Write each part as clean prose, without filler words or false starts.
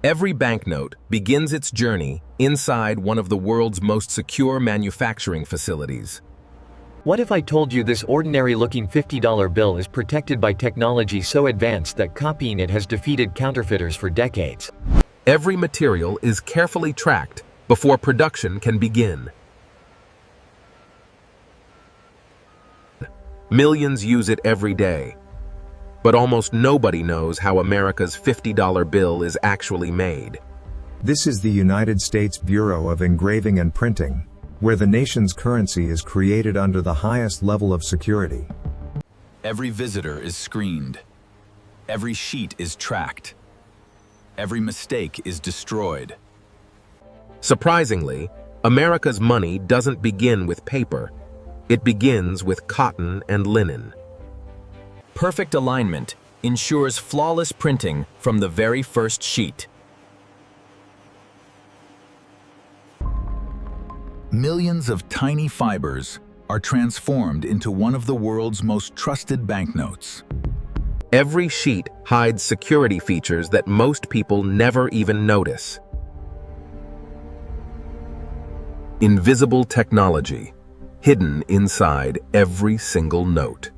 Every banknote begins its journey inside one of the world's most secure manufacturing facilities. What if I told you this ordinary-looking $50 bill is protected by technology so advanced that copying it has defeated counterfeiters for decades? Every material is carefully tracked before production can begin. Millions use it every day, but almost nobody knows how America's $50 bill is actually made. This is the United States Bureau of Engraving and Printing, where the nation's currency is created under the highest level of security. Every visitor is screened. Every sheet is tracked. Every mistake is destroyed. Surprisingly, America's money doesn't begin with paper. It begins with cotton and linen. Perfect alignment ensures flawless printing from the very first sheet. Millions of tiny fibers are transformed into one of the world's most trusted banknotes. Every sheet hides security features that most people never even notice. Invisible technology, hidden inside every single note.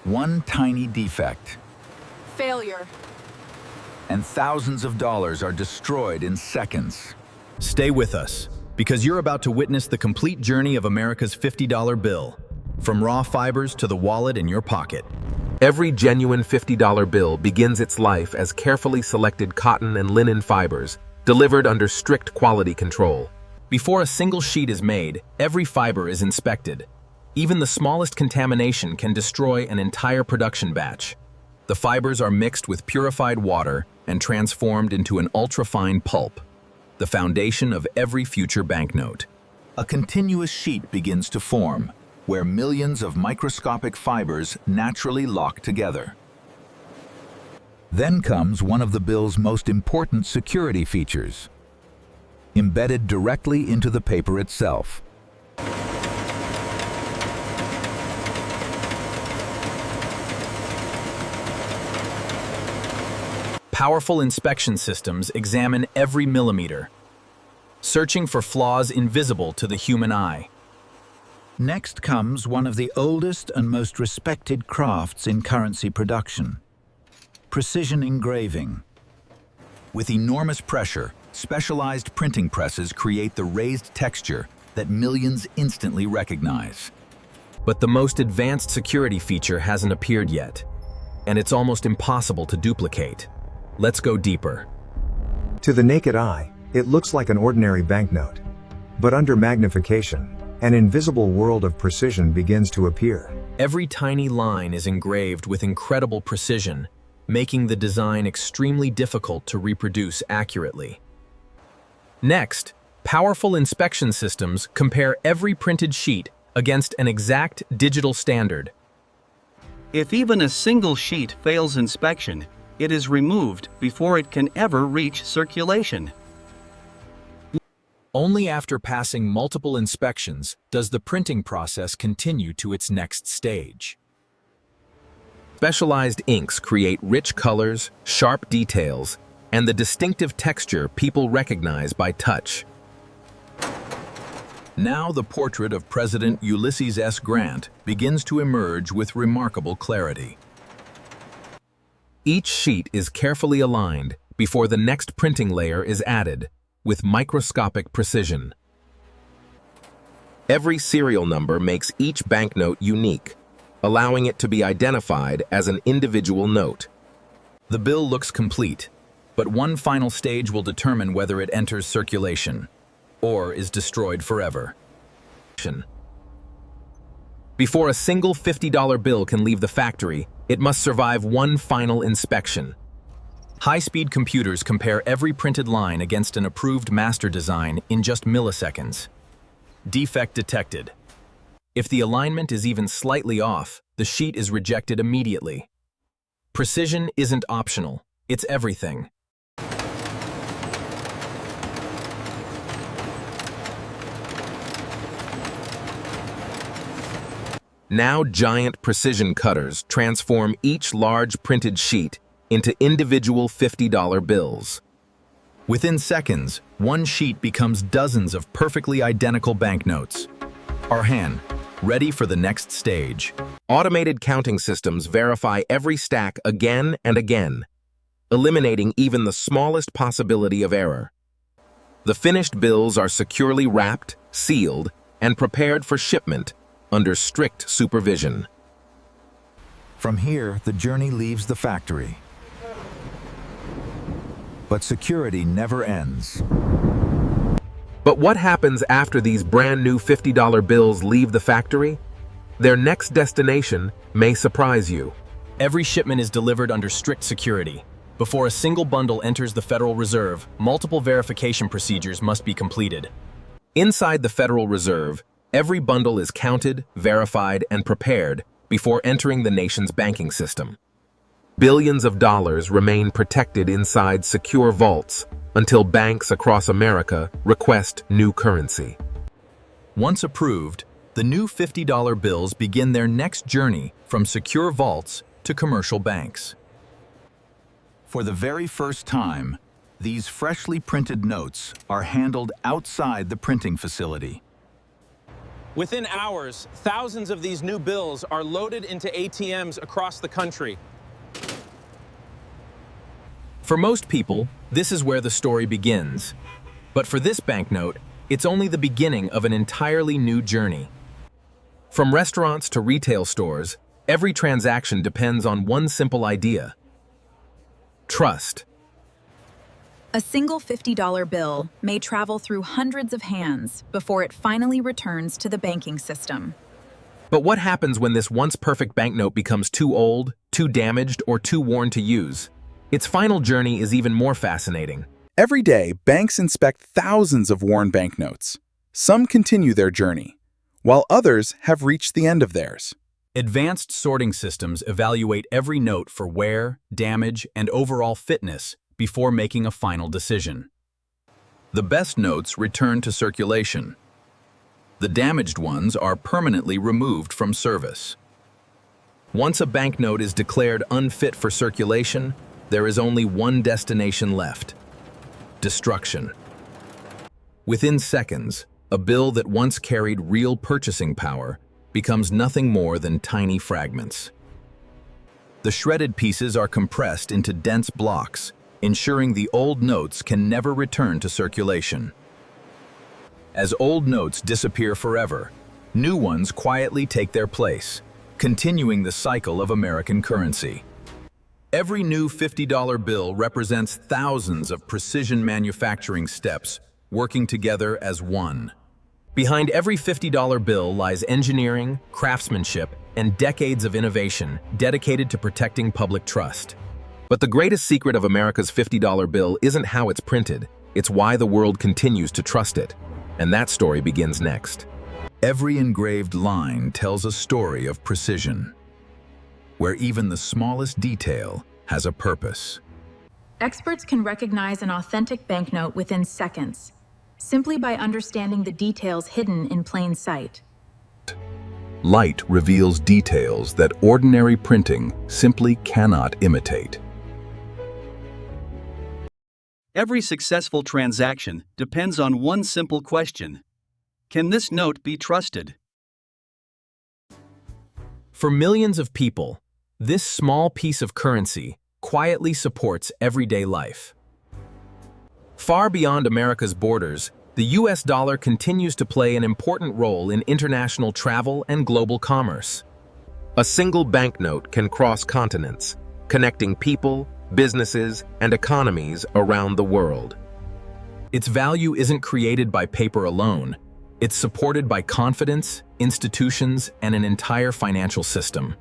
One tiny defect, Failure. and thousands of dollars are destroyed in seconds. Stay with us, because you're about to witness the complete journey of America's $50 bill, from raw fibers to the wallet in your pocket. Every genuine $50 bill begins its life as carefully selected cotton and linen fibers, delivered under strict quality control. Before a single sheet is made, every fiber is inspected. Even the smallest contamination can destroy an entire production batch. The fibers are mixed with purified water and transformed into an ultra-fine pulp, the foundation of every future banknote. A continuous sheet begins to form, where millions of microscopic fibers naturally lock together. Then comes one of the bill's most important security features, embedded directly into the paper itself. Powerful inspection systems examine every millimeter, searching for flaws invisible to the human eye. Next comes one of the oldest and most respected crafts in currency production: precision engraving. With enormous pressure, specialized printing presses create the raised texture that millions instantly recognize. But the most advanced security feature hasn't appeared yet, and it's almost impossible to duplicate. Let's go deeper. To the naked eye, it looks like an ordinary banknote. But under magnification, an invisible world of precision begins to appear. Every tiny line is engraved with incredible precision, making the design extremely difficult to reproduce accurately. Next, powerful inspection systems compare every printed sheet against an exact digital standard. If even a single sheet fails inspection, it is removed before it can ever reach circulation. Only after passing multiple inspections does the printing process continue to its next stage. Specialized inks create rich colors, sharp details, and the distinctive texture people recognize by touch. Now the portrait of President Ulysses S. Grant begins to emerge with remarkable clarity. Each sheet is carefully aligned before the next printing layer is added, with microscopic precision. Every serial number makes each banknote unique, allowing it to be identified as an individual note. The bill looks complete, but one final stage will determine whether it enters circulation or is destroyed forever. Before a single $50 bill can leave the factory, it must survive one final inspection. High-speed computers compare every printed line against an approved master design in just milliseconds. Defect detected. If the alignment is even slightly off, the sheet is rejected immediately. Precision isn't optional, it's everything. Now giant precision cutters transform each large printed sheet into individual $50 bills. Within seconds, one sheet becomes dozens of perfectly identical banknotes. Arhan, ready for the next stage. Automated counting systems verify every stack again and again, eliminating even the smallest possibility of error. The finished bills are securely wrapped, sealed, and prepared for shipment under strict supervision. From here, the journey leaves the factory. But security never ends. But what happens after these brand new $50 bills leave the factory? Their next destination may surprise you. Every shipment is delivered under strict security. Before a single bundle enters the Federal Reserve, multiple verification procedures must be completed. Inside the Federal Reserve, every bundle is counted, verified, and prepared before entering the nation's banking system. Billions of dollars remain protected inside secure vaults until banks across America request new currency. Once approved, the new $50 bills begin their next journey from secure vaults to commercial banks. For the very first time, these freshly printed notes are handled outside the printing facility. Within hours, thousands of these new bills are loaded into ATMs across the country. For most people, this is where the story begins. But for this banknote, it's only the beginning of an entirely new journey. From restaurants to retail stores, every transaction depends on one simple idea: trust. A single $50 bill may travel through hundreds of hands before it finally returns to the banking system. But what happens when this once perfect banknote becomes too old, too damaged, or too worn to use? Its final journey is even more fascinating. Every day, banks inspect thousands of worn banknotes. Some continue their journey, while others have reached the end of theirs. Advanced sorting systems evaluate every note for wear, damage, and overall fitness before making a final decision. The best notes return to circulation. The damaged ones are permanently removed from service. Once a banknote is declared unfit for circulation, there is only one destination left: destruction. Within seconds, a bill that once carried real purchasing power becomes nothing more than tiny fragments. The shredded pieces are compressed into dense blocks, ensuring the old notes can never return to circulation. As old notes disappear forever, new ones quietly take their place, continuing the cycle of American currency. Every new $50 bill represents thousands of precision manufacturing steps working together as one. Behind every $50 bill lies engineering, craftsmanship, and decades of innovation dedicated to protecting public trust. But the greatest secret of America's $50 bill isn't how it's printed, it's why the world continues to trust it. And that story begins next. Every engraved line tells a story of precision, where even the smallest detail has a purpose. Experts can recognize an authentic banknote within seconds, simply by understanding the details hidden in plain sight. Light reveals details that ordinary printing simply cannot imitate. Every successful transaction depends on one simple question: can this note be trusted? For millions of people, this small piece of currency quietly supports everyday life. Far beyond America's borders, the US dollar continues to play an important role in international travel and global commerce. A single banknote can cross continents, connecting people, businesses, and economies around the world. Its value isn't created by paper alone. It's supported by confidence, institutions, and an entire financial system.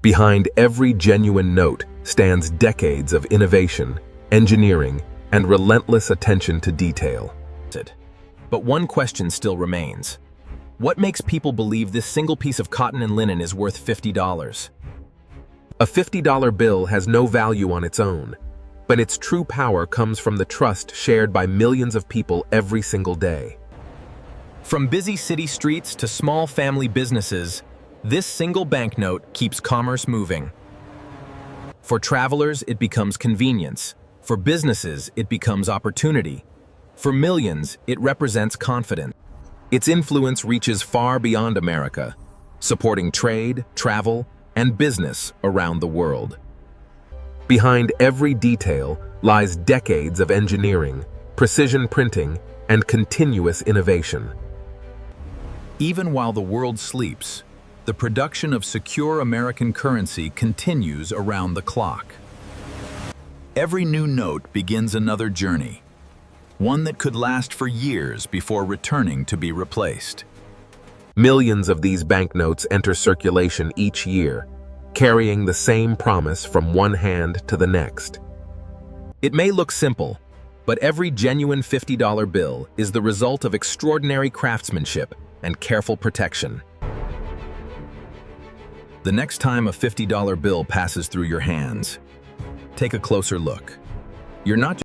Behind every genuine note stands decades of innovation, engineering, and relentless attention to detail. But one question still remains. What makes people believe this single piece of cotton and linen is worth $50? A $50 bill has no value on its own, but its true power comes from the trust shared by millions of people every single day. From busy city streets to small family businesses, this single banknote keeps commerce moving. For travelers, it becomes convenience. For businesses, it becomes opportunity. For millions, it represents confidence. Its influence reaches far beyond America, supporting trade, travel, and business around the world. Behind every detail lies decades of engineering, precision printing, and continuous innovation. Even while the world sleeps, the production of secure American currency continues around the clock. Every new note begins another journey, one that could last for years before returning to be replaced. Millions of these banknotes enter circulation each year, carrying the same promise from one hand to the next. It may look simple, but every genuine $50 bill is the result of extraordinary craftsmanship and careful protection. The next time a $50 bill passes through your hands, take a closer look. You're not just